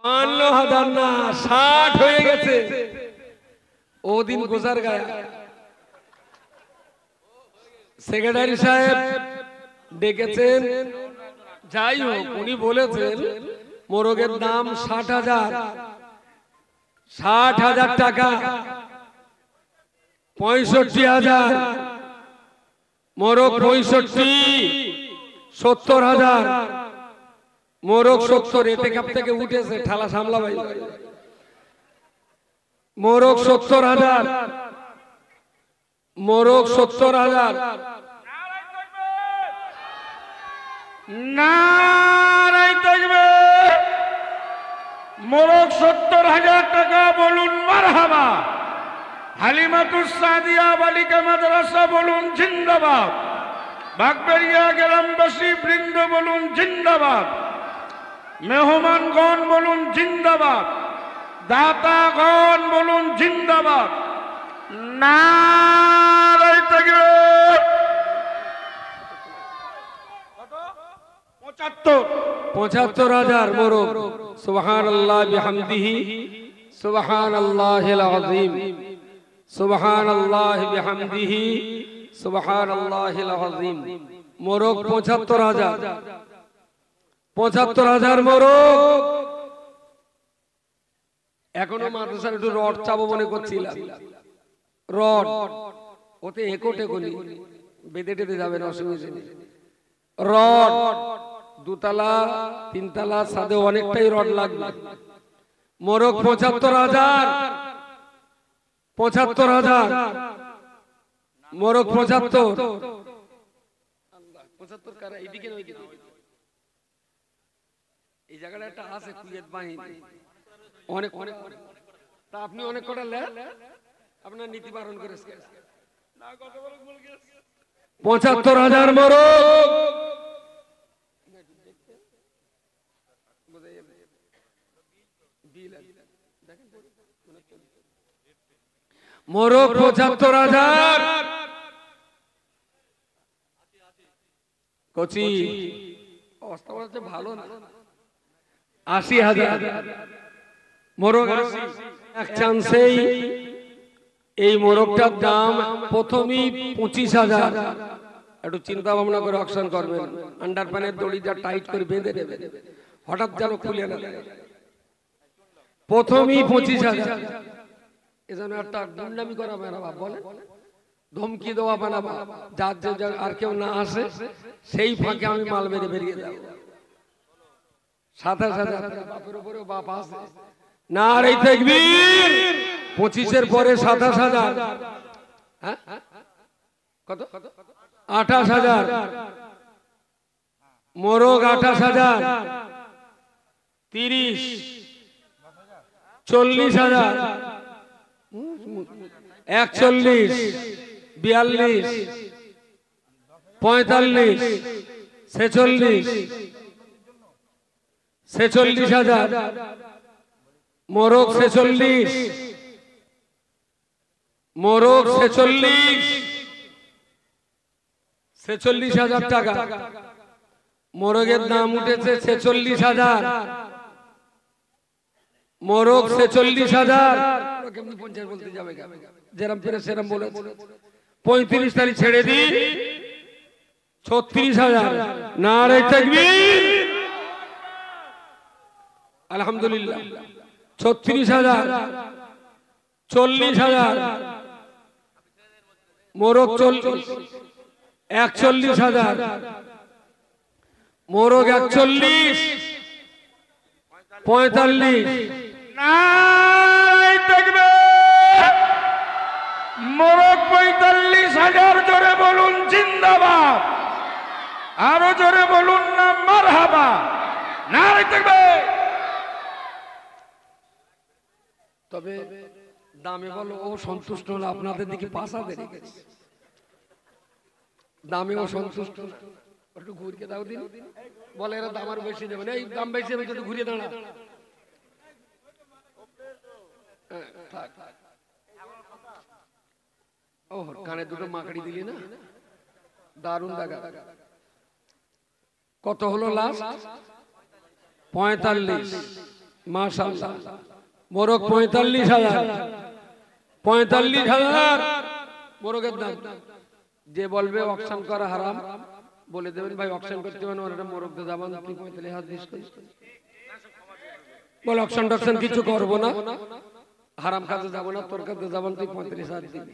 52,000 না 60 হয়ে গেছে। ওদিন গোজার গায়া সেক্রেটারি সাহেব ডেকেছেন, যাই হোক উনি বলেছেন মোরগের দাম 60,000, 60,000 টাকা, 65,000 মোরগ, 65, 70,000 মোরগ, 70 এতে কাপ থেকে উঠেছে ঠালা সামলা ভাই। মোরগ 70,000, মোরগ 70,000। নারায়ে তাকবীর। মোরগ 70,000 টাকা, বলুন মারহাবা। হালিমাতুস সাদিয়া বালিকা মাদ্রাসা বলুন জিন্দাবাদ। বাগবেরিয়া গ্রামবাসী বৃন্দ বলুন জিন্দাবাদ। মেহমানগণ বলুন জিন্দাবাদ। দাতাগণ বলুন জিন্দাবাদ। নারায়ে তাকবীর। 75,000 মোরগ। সুবহানাল্লাহ বিহামদিহি, সুবহানাল্লাহিল আযীম, সুবহানাল্লাহি বিহামদিহি, সুবহানাল্লাহিল আযীম। মোরগ 75,000, 75,000 মোরগ। এখনো মাদ্রাসার একটু রড চাবো মনে করছিলাম, রড ওতে একটে গলি বেঁধে টেঁধে যাবে না, অসুবিধা নেই। রড 2 তলা 3 তলা সাদে অনেকটাই রড লাগবে। মোরগ 75,000, 75,000 মোরগ, 75। 75 কারা এইদিকে নয়, এই জায়গাটা একটা আছে কুয়েত বাহিনী, অনেক অনেক। তা আপনি অনেক কটা নেন, আপনার নীতি পালন করেছে। 75,000 মোরগ। মোরগ 75,000। কচি অবস্থা হচ্ছে ভালো না। 80,000 মোরগ। এক চান্সেই এই মোরগটার দাম প্রথমেই 25,000। একটু চিন্তা ভাবনা করে অকশন করবেন। আন্ডার প্যানের দড়িটা টাইট করে বেঁধে দেবেন, হঠাৎ যেন খুলে না দেয়। প্রথমেই 25,000। এজন্য একটা গুন্ডামি করা বেনা বাপ, বলে ধমকি দেওয়া বেনা বাপ, যার আর কেউ না আসে সেই ফাঁকে আমি মাল মেরে বেরিয়ে যাব। 27,000 বাপের উপরেও বাপ আছে। নারায়ে তাকবীর। 25-এর পরে 27,000। হ্যাঁ কত? 28,000 মোরগ, 28,000, 30, 40,000, 41, 42, 45, 46, 46,000 মোরগ, 46 মোরগ, 46,000 টাকা মোরগের দাম উঠেছে। 46,000 মোরগ, 46,000। কেমনি 50 বলতে যাবে, যেরম পেরে সেরম বলে। 35 তারিখ ছেড়ে দি 36,000। নারায়ে তাকবীর। আলহামদুলিল্লাহ। 36,000, 40,000 মোরগ, 41,000 মোরগ, 41, 45। নারায়ে তাকবীর। মোরগ 45,000। জোরে বলুন জিন্দাবাদ। আরো জোরে বলুন না মারহাবা। নারায়ে তাকবীর। তবে দামে বলো ও সন্তুষ্ট হলো, আপনাদের দিকে পাশা দেরি গেছে। দামে ও সন্তুষ্ট, একটু ঘুরিয়ে দাও দিন। বলে এরা দাম আর বেশি দেবে না, এই দাম বেশি হবে, একটু ঘুরিয়ে দাঁড়া। ও কানে দুটো মাকড়ি দিলি না, দারুণ দেখা। কত হলো লাস্ট? 45। মাশাআল্লাহ। মোরগ 45,000, 45,000 মোরগের দাম। যে বলবে অকশন করা হারাম বলে দেবেন ভাই অকশন করতে হবে না, ওরা মোরগ দিয়ে দাবান তুই 45,000 দিস বল অকশন টকশন কিছু করবো না, হারাম কাজে যাবো না, তোর কাছে যাবান তুই 35,000 দিবি।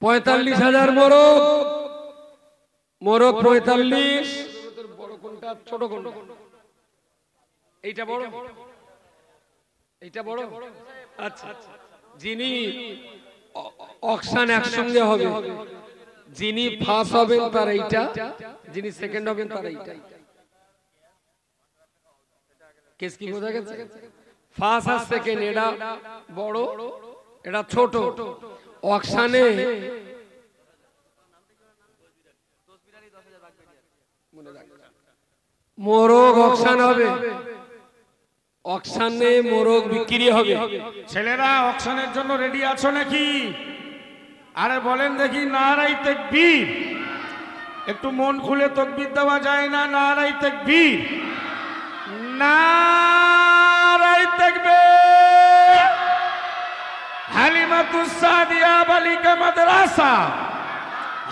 45,000 মোরগ, মোরগ 45। বড় কোনটা ছোট কোনটা? এইটা বড়, এইটা বড়। আচ্ছা, যিনি অকশন একসঙ্গে হবে, যিনি ফার্স্ট হবেন তার এইটা, যিনি সেকেন্ড হবেন তার এইটা। কেস কি বোঝা গেছে? ফার্স্ট আর সেকেন্ড, এটা বড় এটা ছোট। অকশনে মোরগ অকশন হবে, অকশনে মোরগ বিক্রি হবে। ছেলেরা অকশনের জন্য রেডি আছো নাকি? আরে বলেন দেখি নারাই তাকবীর। একটু মন খুলে তাকবীর দেওয়া যায় না? নারাই তাকবীর, নারাই তাকবীর। হালিমাতুস সাদিয়া বালিকা মাদ্রাসা,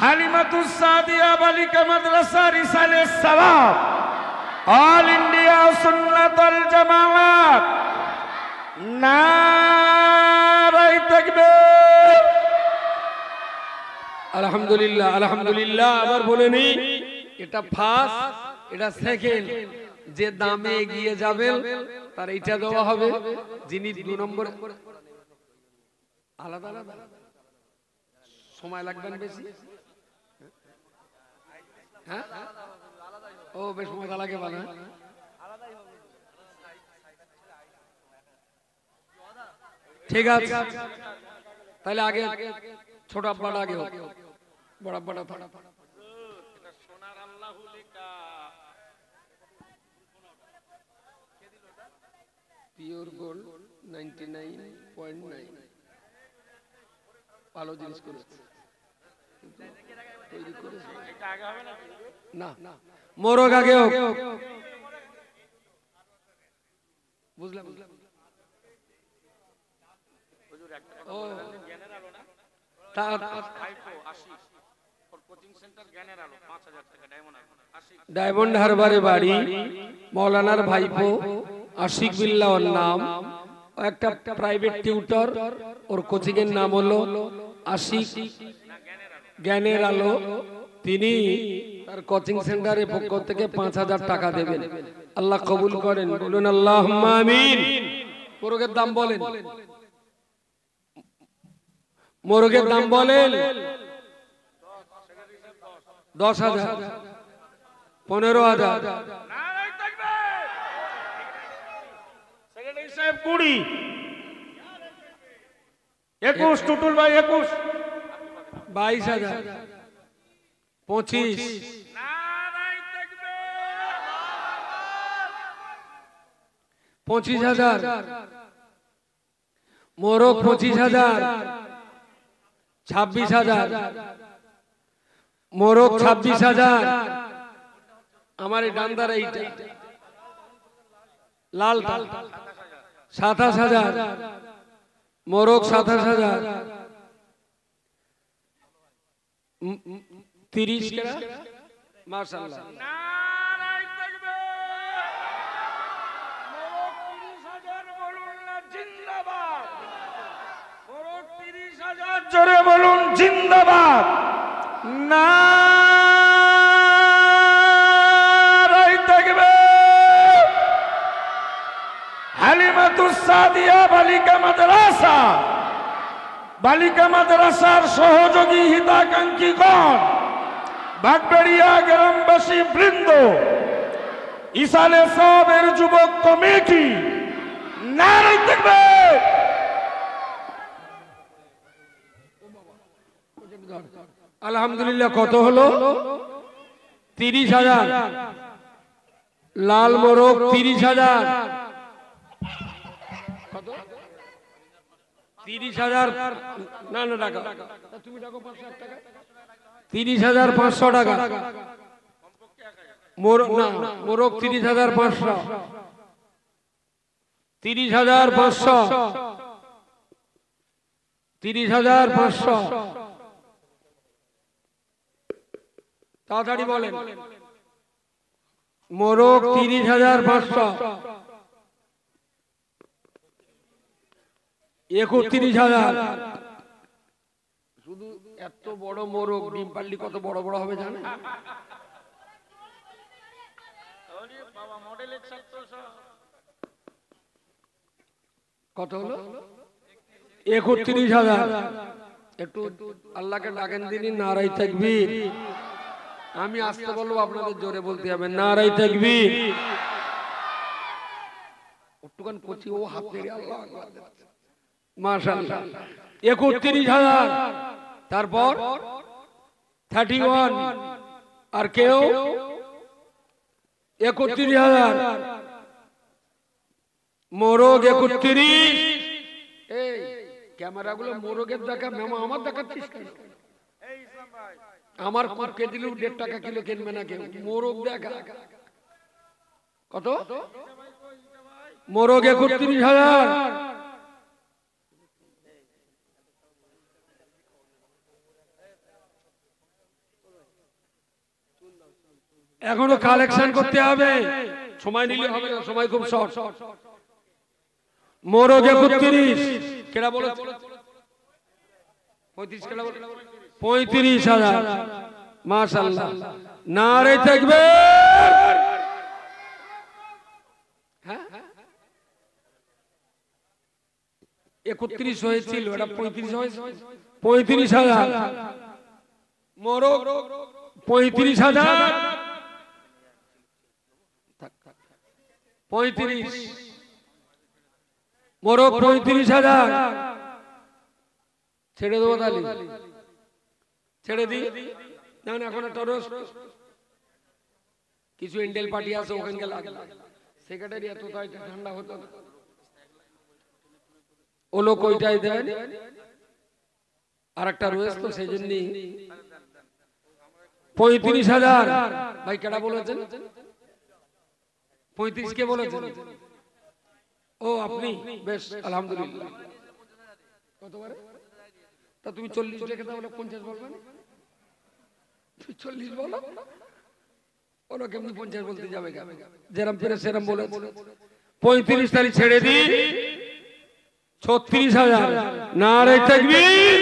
হালিমাতুস সাদিয়া বালিকা মাদ্রাসা রিসালে সওয়াব, অল ইন্ডিয়া সুন্নাতুল জামাত, নারাই তাকবীর। আলহামদুলিল্লাহ, আলহামদুলিল্লাহ। আবার বলে নি, এটা ফার্স্ট, এটা সেকেন্ড। যে দামে এগিয়ে যাবেন তার এইটা দেওয়া হবে। যিনি 2 নম্বর, আলাদা আলাদা সময় লাগবে না বেশি। হ্যাঁ, ও বেশ মজা লাগে ভালো। ঠিক আছে, তাহলে আগে ছোট আব্বাটা আগে হোক, বড় আব্বাটা থাক। পিওর গোল্ড 99.9, ভালো জিনিস করেছে, তৈরি করেছে। না, মোরগ আগে হোক। বুঝলাম, বুঝলাম। ও ডায়মন্ড হারবারে বাড়ি, মৌলানার ভাইপো আশিক বিল্লাহ ওর নাম। একটা প্রাইভেট টিউটর, ওর কোচিং এর নাম হলো আশিক জ্ঞানের আলো। তিনি তার কোচিং সেন্টারের পক্ষ থেকে 5,000 টাকা দেবেন। আল্লাহ কবুল করেন, বলুন আল্লাহুম্মা আমিন। মোরগের দাম বলেন, মোরগের দাম বলেন। 10,000, 15,000, নারাই তাকবীর। সেক্রেটারি সাহেব 20, 21, টুটুল ভাই 21, 22,000, 25, নারাই তাকবীর। 25,000 মোরগ, 25,000, 26,000 মোরগ, 26,000। আমার এই ডান্দার এইটা লালটা 27,000 মোরগ, 27,000, 30 কেনা। মাশাআল্লাহ, নারাই তাকবীর। মোরগ 30,000 বলুন না জিন্দাবাদ। মোরগ 30,000 জোরে বলুন জিন্দাবাদ। নারাই তাকবীর। হালিমাতুস সাদিয়া বালিকা মাদ্রাসা, বালিকা মাদ্রাসার সহযোগী হিতাকাঙ্ক্ষীগণ, বাগবেড়িয়া গ্রামবাসী বৃন্দ, ইসালে সাহেবের যুবক কমিটি, নারাই তাকবীর। আলহামদুলিল্লাহ। কত হলো? 30,000 লাল মোরগ, 30,000। কত? 30,000 না না টাকা, তুমি টাকা 500 টাকা, 30,500 টাকা। মোরগ 30,500, 30,500, 30,500, তাড়াতাড়ি বলেন। মোরগ 30,500, 31,000। শুধু এত বড় মোরগ ডিম পাল্লি কত বড় বড় হবে জানে? কত হলো? 31,000। একটু আল্লাহকে ডাকেন দিনই নারাই তাকবীর। আমি আসতে বলবো, আপনাদের জোরে বলতে হবে নারাই তাকবীর। একটুখান করছি, ও হাত নেড়ে আল্লাহু আকবার দিচ্ছে। মাশাআল্লাহ, 31,000। তারপর 31, আর কেউ 31,000। মোরগ 31। এই ক্যামেরাগুলো মোরগের দেখা, মেমা আমার দেখাচ্ছিস কেন? আমার কুটকে দিলেও 1.5 টাকা কিলো কিনবে না কেউ। মোরগ দেখা কত? মোরগ 31,000। এখনো কালেকশন করতে হবে, সময় নিলে হবে না, সময় খুব শর্ট। মোরগ 31। কেডা বলে? 35 কেডা বলে? 35,000। মাশাআল্লাহ, নারে তাকবীর। হ্যাঁ, 31 হয়েছিল, এটা 35 হয়েছে। 35,000। মোরগ 35,000, 35। মোরগ 35,000। ছেড়ে দেবো তাহলে? ছেড়ে দিই না? এখন একটা কিছু ইন্ডেল পার্টি আছে, ওখানকে লাগবে। সেক্রেটারি এত ঠান্ডা হতো না, ও লোক ওইটাই দেন। আর একটা রয়েছে তো, সেই জন্য 35,000। ভাই কেডা বলেছেন? 35 কে বলেছেন? ও আপনি, বেশ আলহামদুলিল্লাহ। কতবারে? তা তুমি 40 লিখে দাও, 50 বলবে না? তুমি 40 বলো, ওরা কেমনি 50 বলতে যাবে? যেরম পেরে সেরম বলে। 35 তারিখ ছেড়ে দি। 36,000। নারে তাকবীর,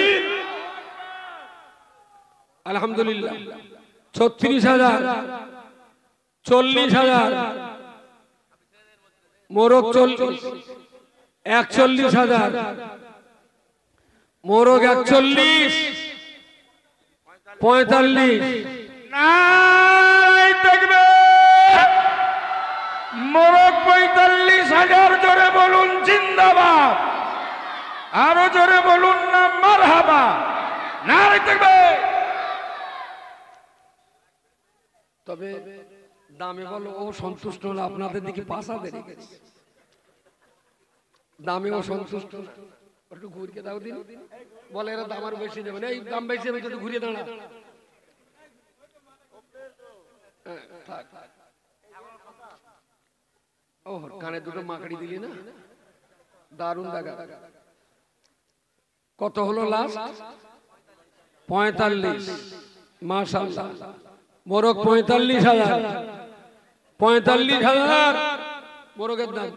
আলহামদুলিল্লাহ। 36,000, 40,000। মোরগ 41,000। মোরগ 41, 45। নারায়ে তাকবীর। মোরগ 45,000। জোরে বলুন জিন্দাবাদ। আরো জোরে বলুন না মারহাবা। নারায়ে তাকবীর। তবে দামে বলো ও সন্তুষ্ট হলো, আপনাদের দিকে পাশা দেরি গেছে। দামে ও সন্তুষ্ট না, একটু ঘুরিয়ে দাও দিন। বলে এরা দাম আর বেশি দেবে না, এই দাম বেশি, আমি একটু ঘুরিয়ে দাঁড়া। ও কানে দুটো মাকড়ি দিলি না, দারুণ দেখা। কত হলো লাস্ট? 45। মাশাআল্লাহ, মোরগ 45,000। 45,000 মোরগের দাম।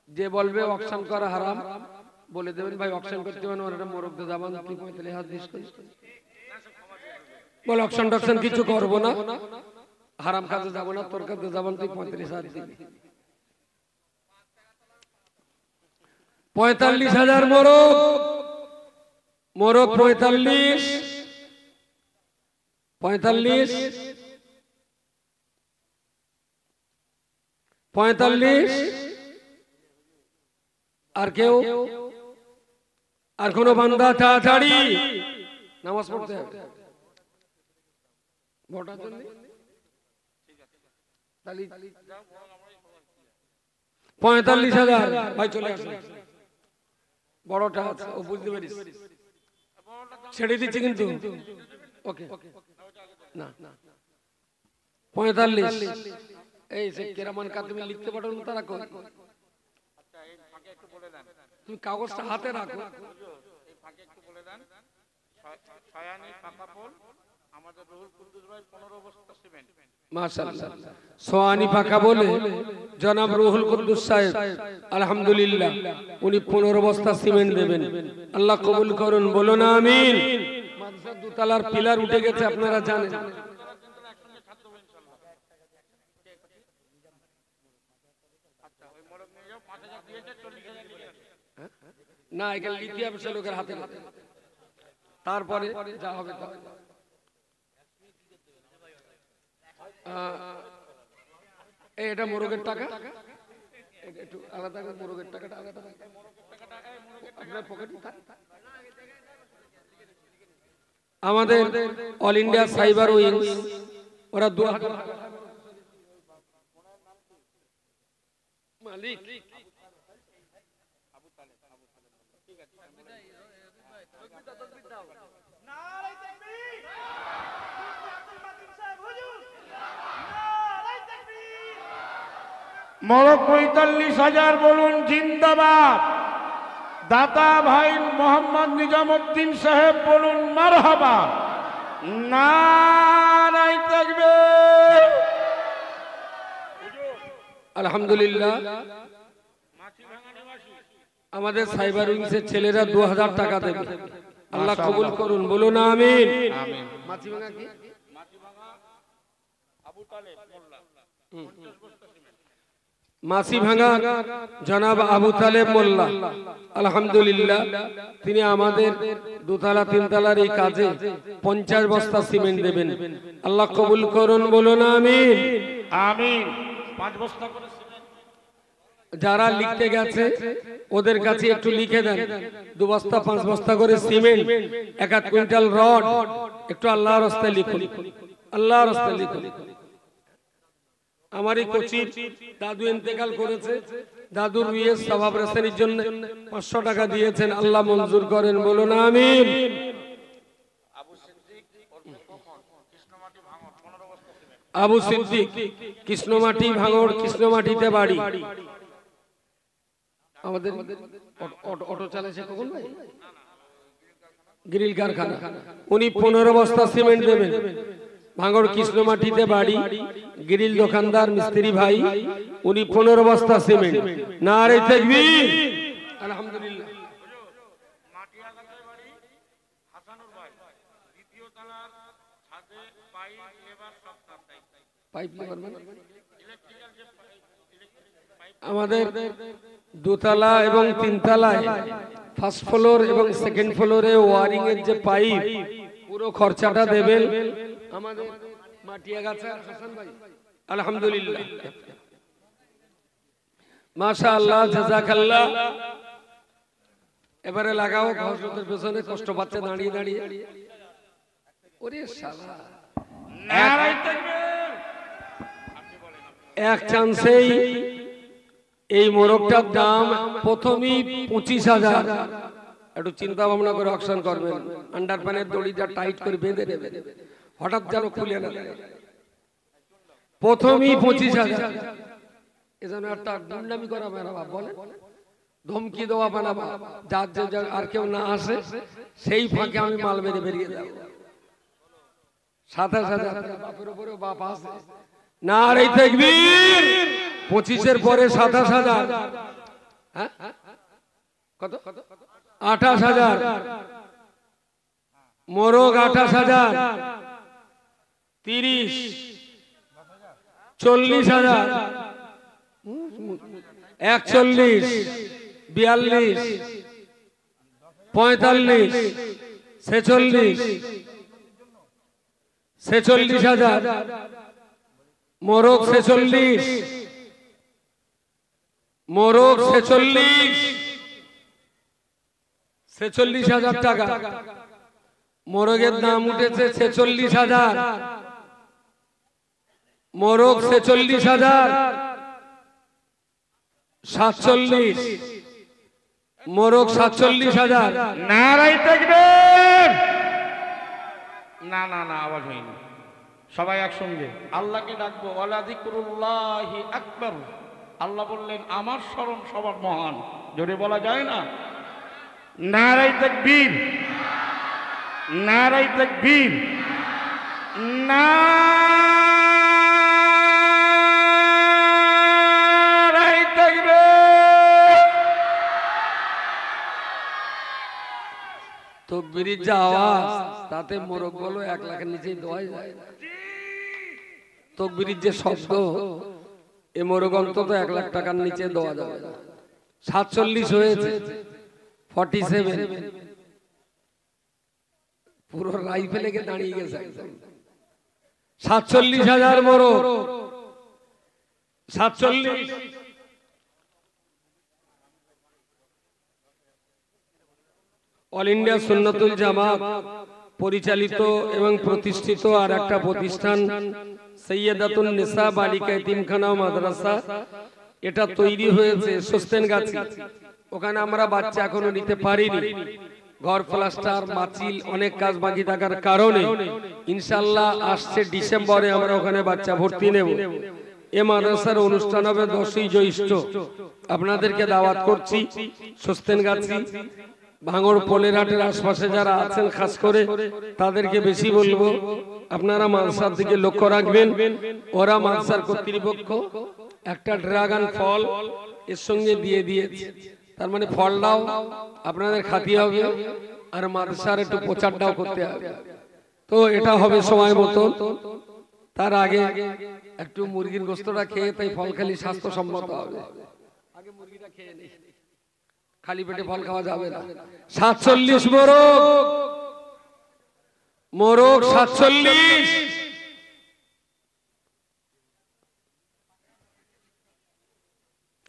যে বলবে অকশন করা হারাম, বলে দেবেন ভাই অকশন করতে হবে না, ওরা মোরগ দিয়ে দাবান কি 45,000 দিস করে বল। অকশন টকশন কিছু করবো না, হারাম কাজে যাবো না, তোর কাছে যাবেন তুই 35,000 দিবি। 45,000 মোরগ। মোরগ 45, 45, 45। আর কেউ? আর কোন বান্দা? তাড়াতাড়ি নামাজ পড়তে হবে। ভোটার জন্য 45,000। ভাই চলে আসুন, বড়টা আছে, ও বুঝতে পারিস। ছেড়ে দিচ্ছে কিন্তু, ওকে না। 45। এই সে কেরামান কাতিমি লিখতে পাঠানো তারা কই? তুমি কাগজটা হাতে রাখো। মাশাআল্লাহ, সোয়ানি পাকা বলে জনাব রুহুল কুদ্দুস সাহেব আলহামদুলিল্লাহ উনি 15 বস্তা সিমেন্ট দেবেন। আল্লাহ কবুল করুন, বলুন আমিন। মাদ্রাসার দুতলার পিলার উঠে গেছে, আপনারা জানেন। না, এখানে লিথিয়াম সে লোকের হাতে হাতে, তারপরে যা হবে তা। এটা মোরগের টাকা, একটু আলাদা করে মোরগের টাকাটা আলাদা আপনার পকেটে থাকে। আমাদের অল ইন্ডিয়া সাইবার উইংস ওরা 2000 মালিক মোরগ 45,000 বলুন জিন্দাবাদ। দাতা ভাই মোহাম্মদ নিজামুদ্দিন সাহেব বলুন মারহাবা। নারায়ে তাকবীর। আলহামদুলিল্লাহ আমাদের সাইবার উইংসের ছেলেরা 2000 টাকা দেবে। আল্লাহ কবুল করুন, বলুন আমিন। মাছিভাঙা কি? মাছিভাঙা জনাব আবু তালেব মোল্লা আলহামদুলিল্লাহ তিনি আমাদের দুতলা তিনতলার এই কাজে 50 বস্তা সিমেন্ট দেবেন। আল্লাহ কবুল করুন, বলুন আমিন। আমিন। 5 বস্তা করে যারা লিখতে গেছে ওদের কাছে একটু লিখে দেন, 2 বস্তা 5 বস্তা করে সিমেন্ট, 1 কুইন্টাল রড, একটু আল্লাহর রাস্তায় লিখুন, আল্লাহর রাস্তায় লিখুন। আমারই কোচির দাদু ইন্তেকাল করেছে, দাদুর বিয়ের সওয়াব রাসের জন্য 500 টাকা দিয়েছেন, আল্লাহ মঞ্জুর করেন, বলুন আমিন। আবু সিদ্দিক কৃষ্ণমাটি ভাঙড়, কৃষ্ণমাটিতে বাড়ি। আমাদের অটো চালাচ্ছে কখন ভাই? গ্রিল কারখানা। উনি 15 বস্তা সিমেন্ট দেবেন। ভাঙড় কৃষ্ণমাটিতে বাড়ি, গ্রিল দোকানদার মিস্ত্রি ভাই, উনি 15 বস্তা সিমেন্ট। নারে তাকবীর। আলহামদুলিল্লাহ। পাইপ লেবার মানে আমাদের দোতলা এবং তিনতলায় ফার্স্ট ফ্লোর এবং সেকেন্ড ফ্লোরে ওয়ারিং এর যে পাইপ, পুরো খরচাটা দেবেন আমাদের মাটিয়াগাছা হাসান ভাই। আলহামদুলিল্লাহ, মাশাআল্লাহ, জাযাকাল্লাহ। এবারে লাগাও, ঘরদের পেছনে কষ্ট পাচ্ছে দাঁড়িয়ে দাঁড়িয়ে। ওরে শালা, এক চান্সেই এই মোরগটার দাম প্রথমেই 25,000। একটু চিন্তা ভাবনা করে অকশন করবেন। আন্ডার প্যানের দড়িটা টাইট করে বেঁধে দেবেন, হঠাৎ যেন খুলে না যায়। প্রথমেই 25,000। এজন্য একটা গুন্ডামি করা বানাবা, বলে ধমকি দেওয়া বানাবা, যার আর কেউ না আসে সেই ফাঁকে আমি মাল মেরে বেরিয়ে যাবো। 27,000 বাপের উপরে বাপ আছে। নারে তাকবীর। 25-এর পরে 27,000। হ্যাঁ কত? 28,000। মোরগ 28,000। 30, 40,000, 41, 42, 45, 46, 46,000। মোরগ 46, মোরগ 46, 46,000 টাকা। মোরগের দাম উঠেছে 46,000। মোরগ 46,000। 47, মোরগ 47,000। নারায়ে তাকবীর। না না না, আওয়াজ হয়নি। সবাই একসঙ্গে আল্লাহকে ডাকবো, ওয়ালা যিকরুল্লাহি আকবার। আল্লাহ বললেন আমার স্মরণ সবার মহান, জোরে বলা যায় না? নারায়ে তাকবীর, নারায়ে তাকবীর, নারায়ে তাকবীর। তকবীরের যে আওয়াজ, তাতে মোরগ বলো 1 লাখের নিচেই দোয়া যায় না। তকবীরের যে শব্দ, এ মোরগ অন্তত 1 লাখ টাকার নিচে দেওয়া যাবে না। 47 হয়েছে, 47 পুরো রাইফেলে গিয়ে দাঁড়িয়ে গেছে একদম। 47,000 মোরগ, 47। অল ইন্ডিয়া সুন্নাতুল জামাত পরিচালিত এবং প্রতিষ্ঠিত আর একটা প্রতিষ্ঠান সৈয়দাতুন নিসা বালিকা এতিমখানা ও মাদ্রাসা, এটা তৈরি হয়েছে সোস্তেনগাছি। ওখানে আমরা বাচ্চা এখনো নিতে পারিনি, ঘর প্লাস্টার মাচিল অনেক কাজ বাকি থাকার কারণে ইনশাআল্লাহ আসছে ডিসেম্বরে আমরা ওখানে বাচ্চা ভর্তি নেব। এ মাদ্রাসার অনুষ্ঠান হবে 10ই জ্যৈষ্ঠ। আপনাদেরকে দাওয়াত করছি সোস্তেনগাছি, ভাঙড় পোলেরহাটের আশপাশে যারা আছেন খাস করে তাদেরকে বেশি বলবো আপনারা মাদ্রাসার দিকে লক্ষ্য রাখবেন। ওরা মাদ্রাসার কর্তৃপক্ষ একটা ড্রাগন ফল এর সঙ্গে দিয়ে দিয়েছে, তার মানে ফলটাও আপনাদের খাতি হবে আর মাদ্রাসার একটু প্রচারটাও করতে হবে। তো এটা হবে সময় মতো। তার আগে একটু মুরগির গোস্তটা খেয়ে, তাই ফল খালি স্বাস্থ্যসম্মত হবে। আগে মুরগিটা খেয়ে নেই, খালি পেটে ফল খাওয়া যাবে না। 47 মোরগ, মোরগ 47।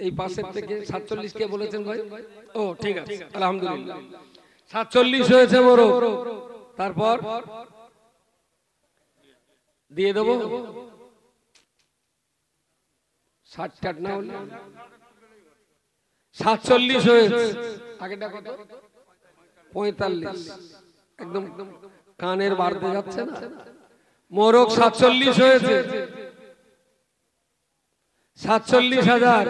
এই পাশের থেকে 47 কে বলেছেন ভাই? ও ঠিক আছে, আলহামদুলিল্লাহ 47 হয়েছে মোরগ। তারপর দিয়ে দেবো 60 না হলে 47 হয়েছে। আগেটা কত? 45। একদম কানের বাড়তে যাচ্ছে না। মোরগ 47 হয়েছে, 47,000।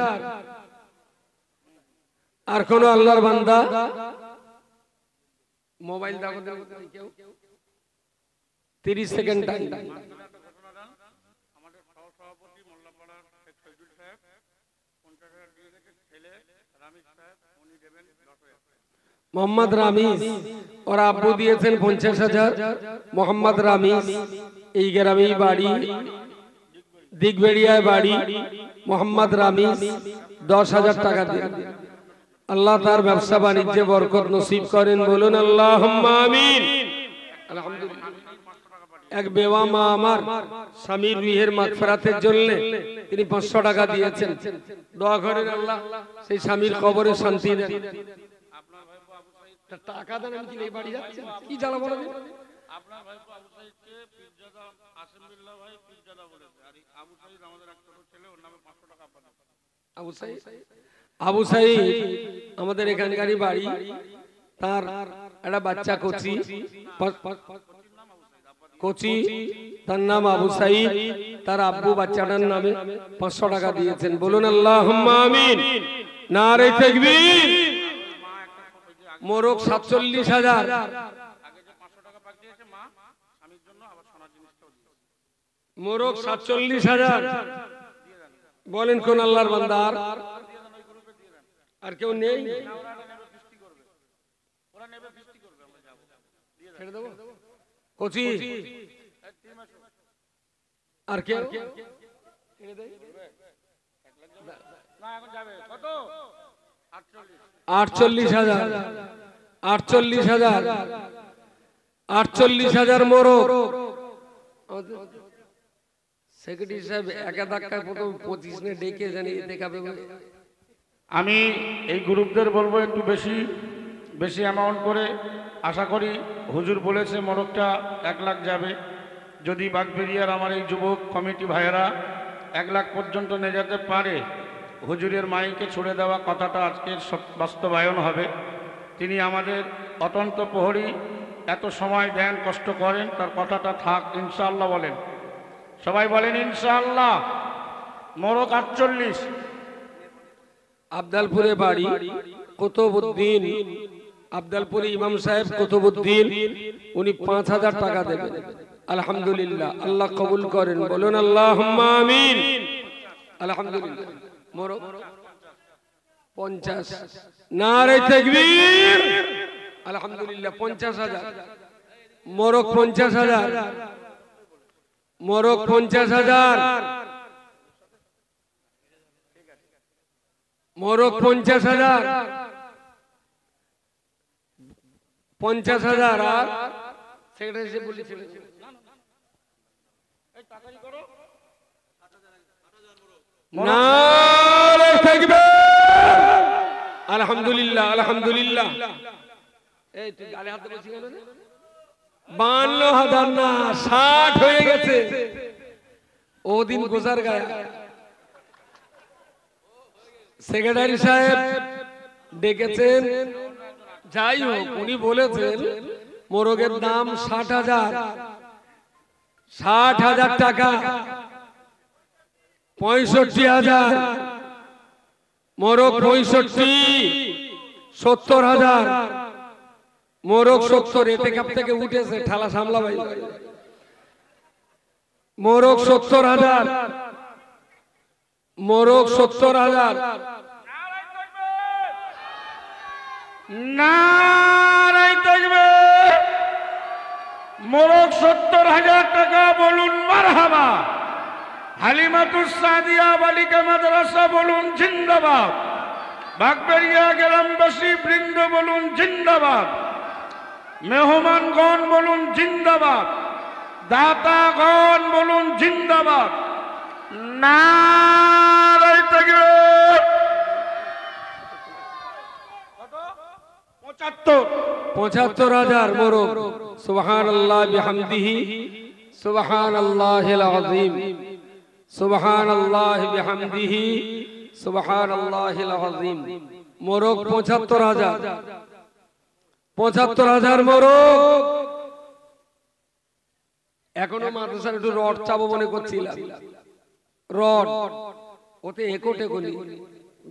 আর কোন আল্লাহর বান্দা মোবাইল দেখো, 30 সেকেন্ড টাইম। মোহাম্মদ রামিজ ওর আব্বু দিয়েছেন 50,000। মোহাম্মদ রামিজ এই গ্রামেই বাড়ি, দিগবেড়িয়ায় বাড়ি। মোহাম্মদ রামিজ 10,000 টাকা দিন। আল্লাহ তার ব্যবসা বাণিজ্যে বরকত নসিব করেন, বলুন আল্লাহুম্মা আমিন। আলহামদুলিল্লাহ। এক বেওয়া মা আমার স্বামীর রুহের মাগফিরাতের জন্য তিনি 500 টাকা দিয়েছেন। দোয়া করেন আল্লাহ সেই স্বামীর কবরে শান্তি দেন। টাকা দেন, আমি কি এই বাড়ি যাচ্ছি কি জ্বালা বলেন? আপনার ভাইপো আবু সাইদকে পীরজাদা আসিম বিল্লাহ ভাই পীরজাদা বলেছে, আর আবু সাইদ আমাদের এক ছোট ছেলে, ওর নামে 500 টাকা পাঠাবে। আবু সাইদ, আবু সাইদ আমাদের এখানকারই বাড়ি। তার একটা বাচ্চা কোচি, কোচি তার নাম আবু সাইদ। তার আব্বু বাচ্চাটার নামে 500 টাকা দিয়েছেন, বলুন আল্লাহুম্মা আমিন। নারে তাকবীর। মোরগ 47,000। মোরগ 47,000। বলেন কোন আল্লাহর বান্দা? আর কেউ নেই? কোচি আর কেউ? 48,000। 48,000। 48,000 মোরগ। সেক্রেটারি সাহেব একা ধাক্কায় প্রথম 25 নে ডেকে জানিয়ে দেখাবে। আমি এই গ্রুপদের বলবো একটু বেশি বেশি অ্যামাউন্ট করে, আশা করি হুজুর বলেছে মোরগটা 1 লাখ যাবে। যদি বাগবেরিয়ার আমার এই যুবক কমিটি ভাইয়েরা 1 লাখ পর্যন্ত নিয়ে যেতে পারে, হুজুরের মাইকে ছুড়ে দেওয়া কথাটা আজকের বাস্তবায়ন হবে। তিনি আমাদের অত্যন্ত প্রহরী, এত সময় দেন, কষ্ট করেন, তার কথাটা থাক ইনশাআল্লাহ বলেন। সবাই বলেন ইনশাআল্লাহ। মোরগ 48। আবদালপুরে বাড়ি, কুতুবউদ্দিন আবদালপুরে ইমাম সাহেব কুতুবউদ্দিন, উনি 5000 টাকা দেবেন। আলহামদুলিল্লাহ, আল্লাহ কবুল করেন, বলুন আল্লাহুম্মা আমিন। আলহামদুলিল্লাহ। মোরগ 50। নারে তাকবীর। আলহামদুলিল্লাহ, 50,000। মোরগ 50,000। মোরগ 50,000। মোরগ 50,000। 50,000। আর সেক্রেটারি সাহেব বলেছিলেন নারে তাকবীর। আলহামদুলিল্লাহ, আলহামদুলিল্লাহ। এই তুই গালে হাত বলছিস কেন রে? 52,000 না, 60 হয়ে গেছে। ওদিন গোজার গায়া সেক্রেটারি সাহেব ডেকেছেন, যাই হোক উনি বলেছেন মোরগের দাম 60,000। 60,000 টাকা। 65,000। মোরগ 65। 70,000। মোরগ 70। এতে কাপ থেকে উঠেছে, ঠালা সামলা ভাই। মোরগ 70,000। মোরগ 70,000। নারে তাকবীর। মোরগ 70,000 টাকা, বলুন মারহাবা। হালিমাতুস সাদিয়া বালিকা মাদ্রাসা বলুন জিন্দাবাদ। বাগবেরিয়া গ্রামবাসী বৃন্দ বলুন জিন্দাবাদ। মেহমানগণ বলুন জিন্দাবাদ। দাতাগণ বলুন জিন্দাবাদ। নারে তাকবীর। 75,000 মোরগ। সুবহানাল্লাহ বিহামদিহি, সুবহানাল্লাহিল আযীম, সুবহানাল্লাহি বিহামদিহি, সুবহানাল্লাহিল আযীম। মোরগ 75,000। 75,000 মোরগ। এখনো মাদ্রাসার একটু রড চাবো মনে করছিলাম। রড ওতে একোটে গলি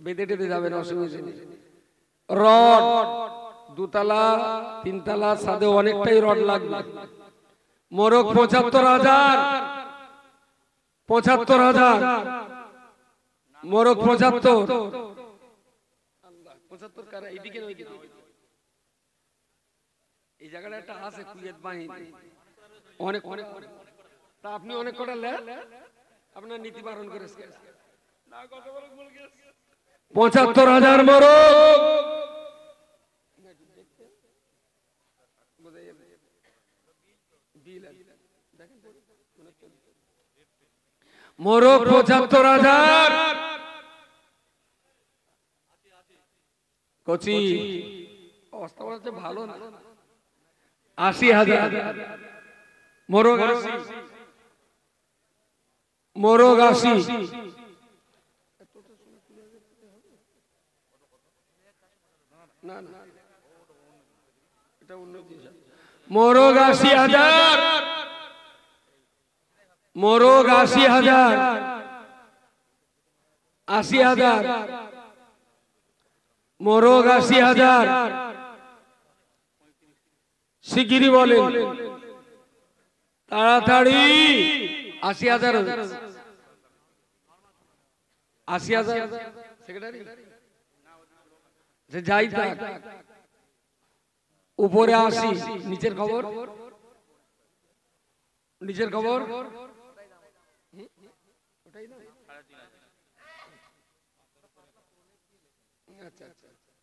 বেঁধে টেঁধে যাবেন, অসুবিধা নেই। রড 2 তলা 3 তলা সাদে অনেকটাই রড লাগবে। মোরগ 75,000। 75,000। মোরগ 75। 75 কারা? এইদিকে নয়, এই জায়গাটা একটা আছে কুয়েত বাহিনী, অনেক অনেক। তা আপনি অনেক কটা লেন, আপনার নীতি পালন করেছেন। 75,000 মোরগ। মোরগ 75,000। কচি অবস্থা হচ্ছে ভালো না। 80,000 মোরগ। 80 মোরগ। 80 না না, এটা উন্নতি। মোরগ 80,000। মোরগ 80,000। 80,000 মোরগ। 80,000 শিগগিরই বলেন, তাড়াতাড়ি। 80,000। 80,000 সেক্রেটারি যে যাই থাক, উপরে 80। নিচের খবর, নিচের খবর।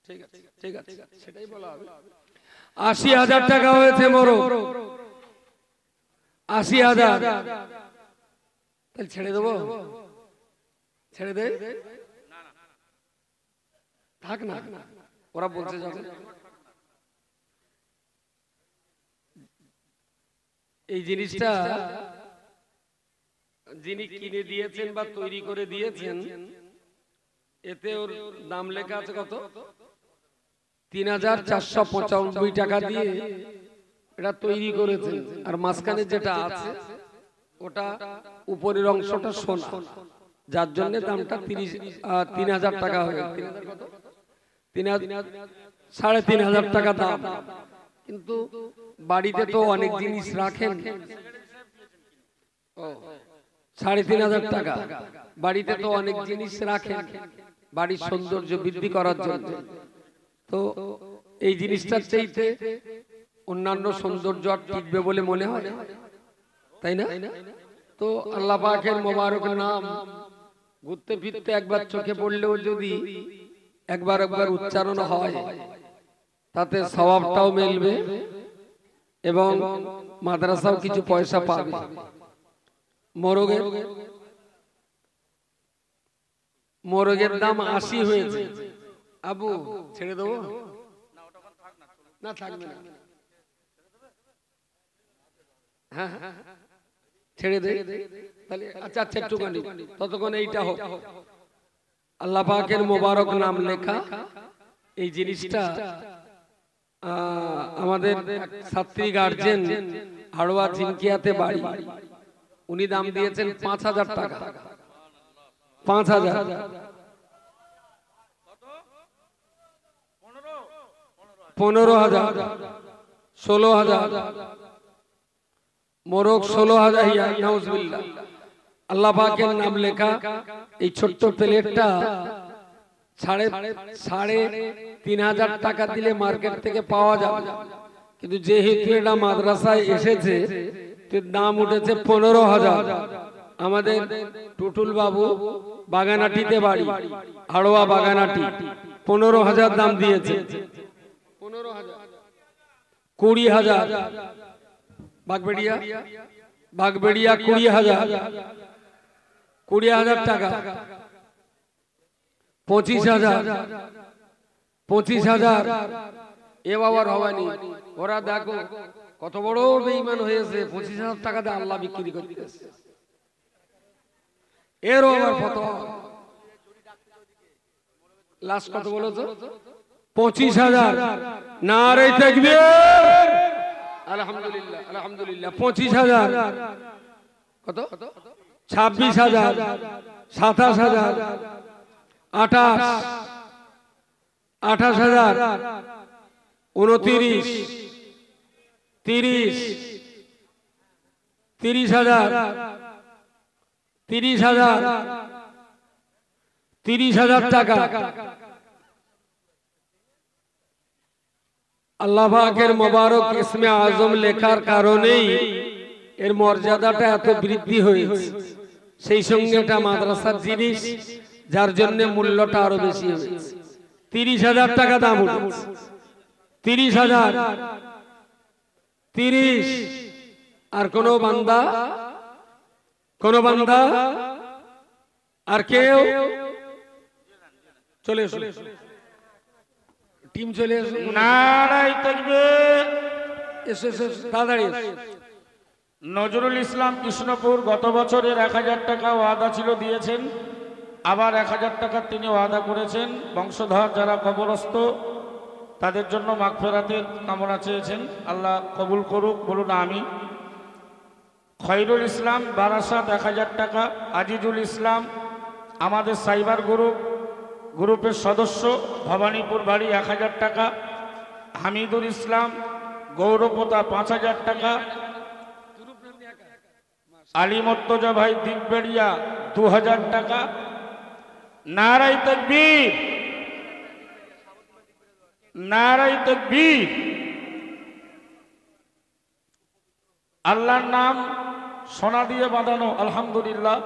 ঠিক আছে, ঠিক আছে, সেটাই বলা হবে। 80,000 টাকা হয়েছে মোরগ। 80,000। তাহলে ছেড়ে দেবো? ছেড়ে দে, থাক না, ওরা বলছে যাবে। এই জিনিসটা যিনি কিনে দিয়েছেন বা তৈরি করে দিয়েছেন, এতে ওর দাম লেখা আছে কত? 3,495 টাকা দিয়ে এটা তৈরি করেছেন। আর মাঝখানে যেটা আছে ওটা উপরের অংশটা সোনা, যার জন্য দামটা 3,000 টাকা হয়ে গেল। 3,500 টাকা দাম। কিন্তু বাড়িতে তো অনেক জিনিস রাখেন। 3,500 টাকা বাড়িতে তো অনেক জিনিস রাখেন বাড়ির সৌন্দর্য বৃদ্ধি করার জন্য। তো এই জিনিসটার চাইতে অন্যান্য সৌন্দর্য আর টিকবে বলে মনে হয়, তাই না? তো আল্লাহ পাকের মোবারক নাম ঘুরতে ফিরতে একবার চোখে পড়লেও যদি একবার উচ্চারণ হয়, তাতে সওয়াবটাও মিলবে এবং মাদ্রাসাও কিছু পয়সা পাবে। মোরগের দাম 80 হয়েছে। আবু ছেড়ে দেবো না? থাকবে না, হ্যাঁ ছেড়ে দে তাহলে। আচ্ছা একটুখানি ততক্ষণ এইটা হোক। আল্লাহ পাকের মোবারক নাম লেখা এই জিনিসটা আমাদের ছাত্রী গার্জেন হাড়োয়া ঝিনকিয়াতে বাড়ি, উনি দাম দিয়েছেন 5,000 টাকা। 5,000, 15,000, 16,000, মোরগ 16,000। নাউজুবিল্লাহ। আল্লাহ পাকের নাম লেখা এই ছোট্ট প্লেটটা 3,500 টাকা দিলে মার্কেট থেকে পাওয়া যাবে, কিন্তু যেহেতু এটা মাদ্রাসায় এসেছে দাম উঠেছে 15,000। আমাদের টুটুল বাবু বাগানাটিতে বাড়ি, হাড়োয়া বাগানাটি, 15,000 দাম দিয়েছে। 20,000 বাগবেড়িয়া 20,000 টাকা। 25,000 এ বাবার হওয়ানি। ওরা দেখো কত বড় বেঈমান হয়েছে, 25,000 টাকা দিয়ে আল্লাহ বিক্রি করতেছে। এরও আবার ফতোয়া। লাস্ট কত বলো তো? 25,000। নারে তাকবীর, আলহামদুলিল্লাহ আলহামদুলিল্লাহ। 25,000 কত? 26,000, 27,000, 28,000, 29, 30, 30,000, 30,000 টাকা। আল্লাহ পাকের মোবারক ইসমে আজম লেখার কারণেই এর মর্যাদাটা এত বৃদ্ধি হয়েছে। সেই সঙ্গে এটা মাদ্রাসার জিনিস, যার জন্য মূল্যটা আরো বেশি হয়েছে। 30,000 টাকা দাম উঠেছে। 30,000, 30। আর কোন বান্দা আর কেউ চলে এসো, টিম চলে এসো। নারায়ে তাকবীর। এসো তাড়াতাড়ি। নজরুল ইসলাম কৃষ্ণপুর গত বছরের 1,000 টাকা ওয়াদা ছিল, দিয়েছেন। আবার 1,000 টাকা তিনি ওয়াদা করেছেন। বংশধর যারা কবরস্থ তাদের জন্য মাগফিরাতের কামনা চেয়েছেন, আল্লাহ কবুল করুক, বলুন আমিন। খয়রুল ইসলাম বারাসাত 1,000 টাকা। আজিজুল ইসলাম আমাদের সাইবার গ্রুপের সদস্য, ভবানীপুর বাড়ি, 1,000 টাকা। হামিদুল ইসলাম গৌরপতা 5,000 টাকা। আলী মর্তজা ভাই দিগবেড়িয়া 2,000 টাকা। নারায়ে তাকবীর, নারায়ে তাকবীর। আল্লাহর নাম সোনা দিয়ে বাঁধানো, আলহামদুলিল্লাহ।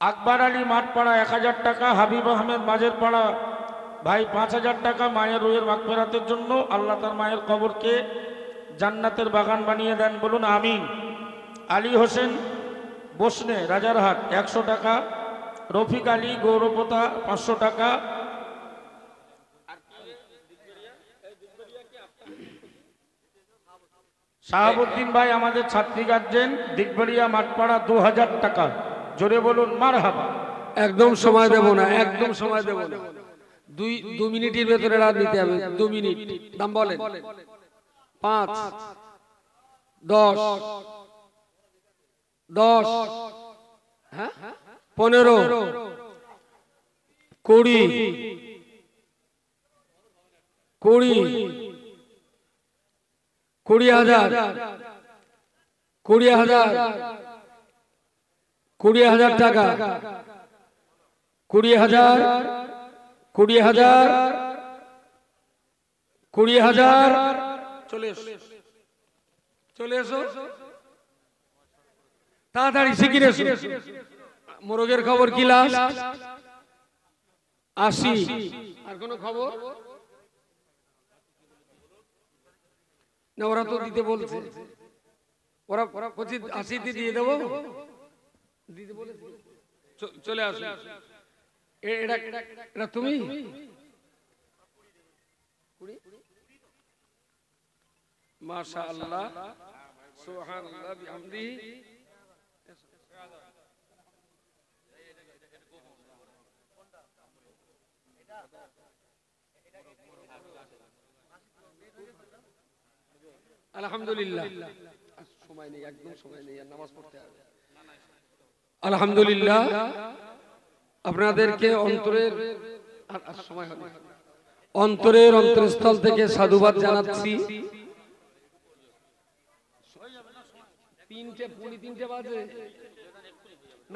আকবর আলী মাঠপাড়া 1,000 টাকা। হাবিব আহমেদ মাঝের পাড়া ভাই 5,000 টাকা মায়ের রুহের মাগফিরাতের জন্য। আল্লাহ তার মায়ের কবরকে জান্নাতের বাগান বানিয়ে দেন, বলুন আমিন। আলী হোসেন বসনে রাজারহাট 100 টাকা। রফিক আলী গৌরপতা 500 টাকা। শাহাবুদ্দিন ভাই আমাদের ছাত্রী গার্জেন দিগবেড়িয়া মাঠপাড়া 2,000 টাকা। জোরে বলুন মারহাবা। একদম সময় দেব না, একদম সময় দেব না। 2 মিনিটের ভেতরে রাত দিতে হবে। 2 মিনিট। দাম বলেন। 5, 10, 10, হ্যাঁ 15, 20, 20,000, 20,000 টাকা, 20,000, 20,000, চলে এসো তাড়াতাড়ি, শিগগির এসো। মোরগের খবর কি লাস্ট? 80। আর কোনো খবর না? ওরা তো দিতে বলছে, ওরা 80 দিয়ে দেবো, দিতে বলেছে। চলে আসো। এটা তুমি? মাশাআল্লাহ, সুবহানাল্লাহ বিহামদিহি। আলহামদুলিল্লাহ, সময় নেই, একদম সময় নেই, আর নামাজ পড়তে হবে। আলহামদুলিল্লাহ, আপনাদেরকে অন্তরের সময় হবে, অন্তরের অন্তরস্থল থেকে সাধুবাদ জানাচ্ছি। 3:30 বাজে,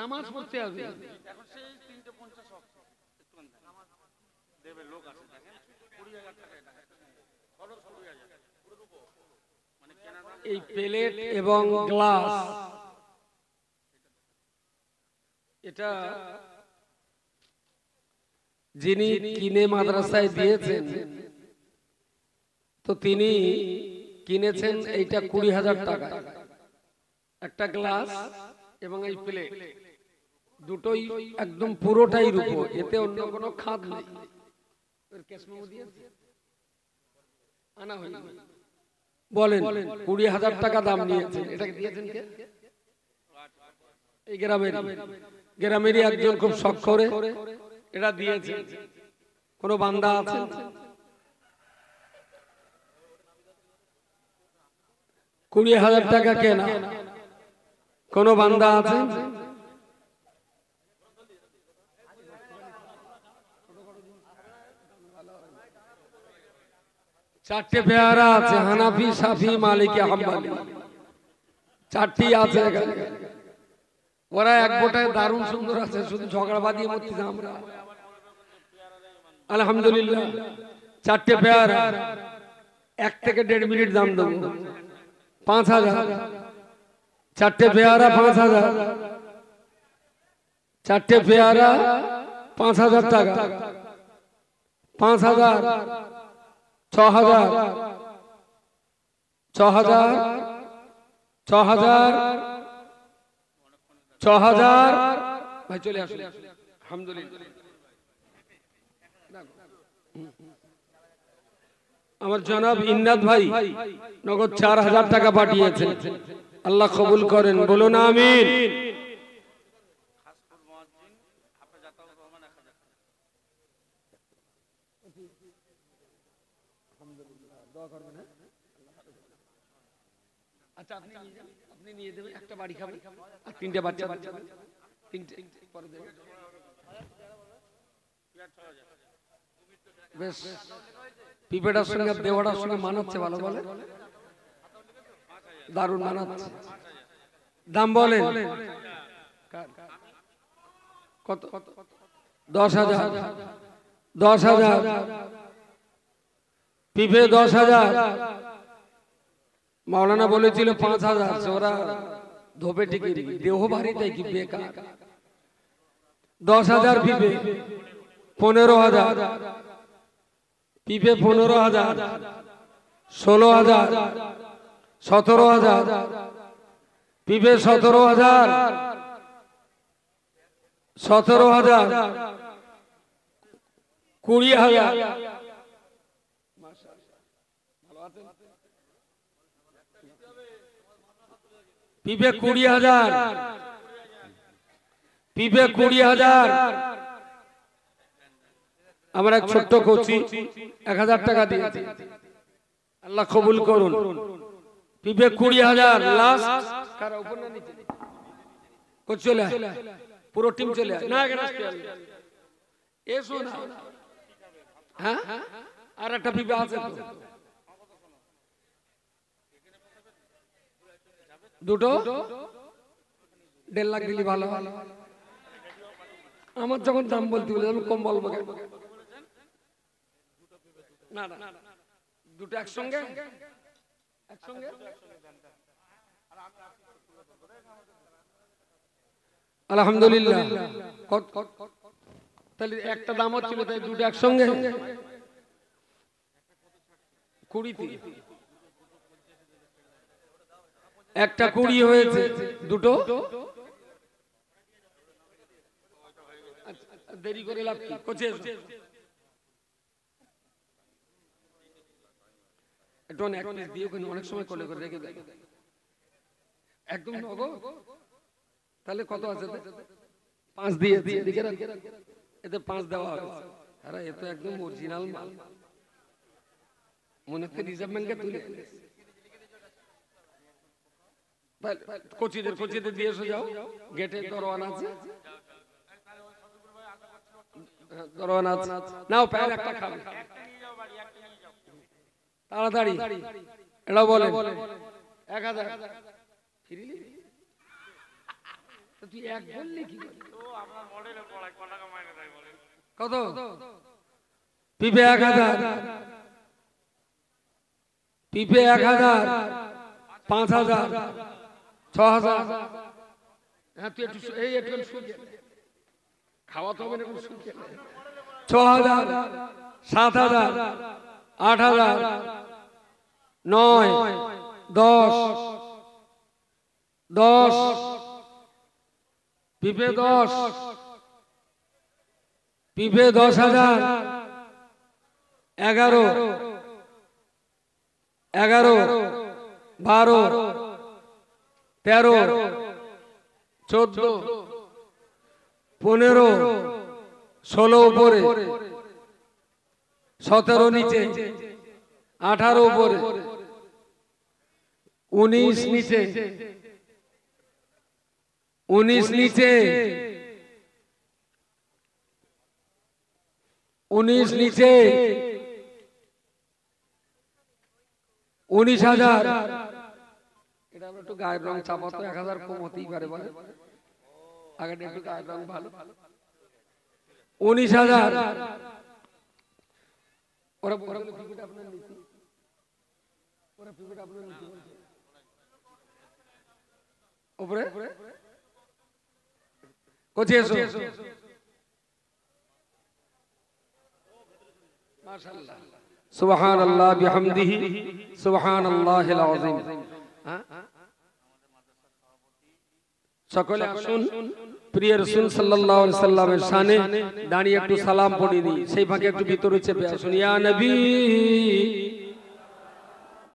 নামাজ পড়তে হবে। এই প্লেট এবং গ্লাস, এটা যিনি কিনে মাদ্রাসায় দিয়েছেন, তো তিনি কিনেছেন এইটা 20,000 টাকা। একটা গ্লাস এবং এই প্লেট দুটোই একদম পুরোটাই রূপো, এতে অন্য কোনো খাদ নেই। আনা হয়নি, বলেন 20,000 টাকা দাম নিয়েছেন। এটা দিয়েছেন কে? এই গ্রামেরই একজন খুব শখ করে এটা দিয়েছে। কোন বান্দা আছে? $20,000 টাকা কেনা কোন বান্দা আছে? চারটে পেয়ারা আছে, হানাফি, শাফি, মালিকি, হাম্বলি, চারটি আছে এখানে। ওরা এক গোটায় দারুণ সুন্দর আছে, শুধু ঝগড়া বাঁধিয়ে মরতেছি আমরা। আলহামদুলিল্লাহ, চারটে পেয়ারা 1 থেকে 1.5 মিনিট দাম দেবো, 5,000। চারটে পেয়ারা 5,000, চারটে পেয়ারা 5,000 টাকা, 5,000, 6,000, 6,000, 6,000, 6,000। ভাই চলে আসুন। আলহামদুলিল্লাহ, আমার জনাব ইন্নাত ভাই নগদ 4,000 টাকা পাঠিয়েছেন, আল্লাহ কবুল করেন, বলুন আমিন। আচ্ছা, আপনি নিয়ে দেবেন, একটা বাড়ি খাবেন আর 3টে বাচ্চা, 3টে পরে দেবেন। বেশ, পিপেটার সঙ্গে দেওয়াটার সঙ্গে মানাচ্ছে, ভালো বলে, দারুণ মানাচ্ছে। দাম বলেন কত? 10,000, 10,000, পিপে 10,000। মাওলানা বলেছিল 5,000, ওরা ধোপে টিকি দেহ ভারী, তাই কি বেকার। 10,000 পিপে, 15,000 পিপে, 15,000, 16,000, 17,000 পিপে, 17,000, 17,000, 20,000। পিপে 20,000, পিপে 20,000। আমার এক ছোট্ট কচি 1,000 টাকা দিয়েছে, আল্লাহ কবুল করুন। পিপে 20,000 লাস্ট। কারা উপর না নিচে? চলে আয়, পুরো টিম চলে আয়। না এখানে আসতে হবে। এসো না। হ্যাঁ আর একটা পিপে আছে তো। দুটো 1.5 লাখ দিলি ভালো ভালো। আমার যখন দাম বলতে বলে আমি কম বলবো কেন? না না দুটো একসঙ্গে একসঙ্গে আলহামদুলিল্লাহ। তাহলে একটা দাম হচ্ছিল, তাই দুটো একসঙ্গে 20 একটা 20 হয়েছে, দুটো দেরি করে লাভ কি? কোচে একটু এক পিস দিয়ে অনেক সময় কোলে করে রেখে দেয় একদম নগদ। তাহলে কত আছে? 5 দিয়ে দিকে এতে 5 দেওয়া হবে। আরে এ তো একদম অরিজিনাল মাল, মনে হচ্ছে রিজার্ভ ব্যাংকে তুলে। কোচিদের দিয়ে এসে যাও, গেটে দরওয়ান আছে, দরওয়ান আছে। নাও প্যার একটা খাবে তাড়াতাড়ি। এটা বলে 1000 ফিরিলি তুই এক বললি কি কত? পিপে 1000, পিপে 1000, 5000, 6000। হ্যাঁ তুই একটু এই একটু খাওয়া তো হবে না, 6000, 7000, 8000, 9, 10, 10 পিপে 10, পিপে 10,000, 11, 12, 13, 14, 15, 16 উপরে, 17 নিচে, 18 উপরে, 19 নিচে, 19 নিচে, 19 নিচে, 19,000। এটা আমরা একটু গায়ের রং চাপা তো 1000 কম হতেই পারে বলে, আগে একটু গায়ের রং ভালো। 19,000। ওরা পিপিটা আপনার নিচে, ওরা পিপিটা আপনার নিচে উপরে কোচে এসো। মাশাআল্লাহ, সুবহানাল্লাহ বিহামদিহি, সুবহানাল্লাহিল আযীম। সকলে আসুন, প্রিয় রাসূল সাল্লাল্লাহু আলাইহি সাল্লামের শানে দাঁড়িয়ে একটু সালাম পড়ে দিই। সেই ফাঁকে একটু ভিতরে চেপে আসুন। ইয়া নবী